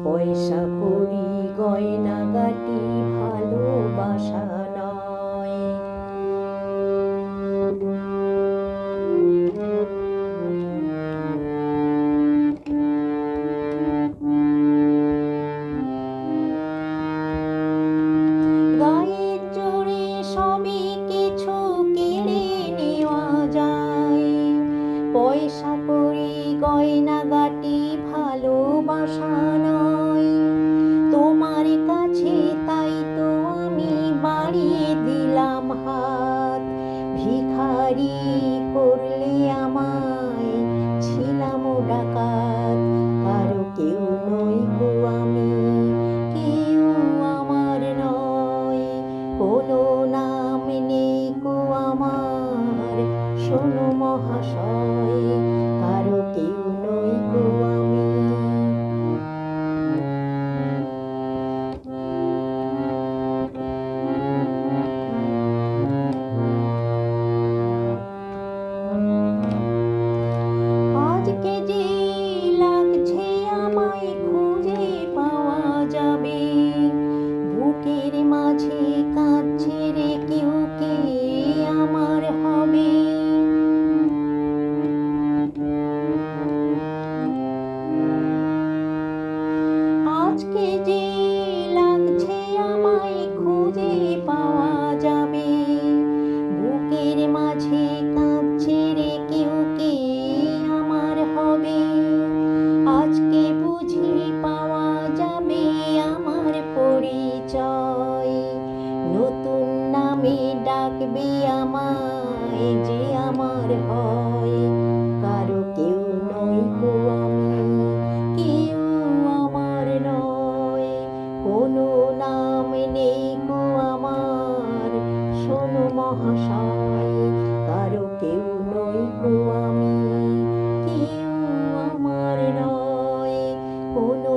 পয়সা কড়ি গয়নাগাটি ভালোবাসা নয়। গায়ের জোরে সবই কিছু কেড়ে নেওয়া যায়, পয়সা কড়ি গয়নাগাটি ভালোবাসা নয়। তোমার কাছে তাই তো আমি বাড়িয়ে দিলাম হাত, ভিখারি করলে আমায় ছিলাম ডাকাত। কারো কেউ নই গো আমি, কেউ আমার নয়, কোনো নাম নেই গো আমার, শোনো মহাশয়, কারো কেউ নই গো আমি। আজকে যে লাগছে আমায় খুঁজে পাওয়া যাবে, বুকের মাঝে কাঁদছে রে কেউ কে আমার হবে। আজকে যে লাগছে আমায় খুঁজে পাওয়া যাবে, বুকের মাঝে কাঁদছে রে কেউ কে আমার হবে। আজকে বুঝি পাওয়া যাবে আমার পরিচয়, নতুন নামে ডাকবে আমায় যে আমার হয়। কারো কেউ নই গো আমি, কেউ আমার নয়, কোনো নাম নেই গো আমার, শোনো মহাশয়, কারো কেউ নই গো আমি, কেউ আমার নয়, কোনো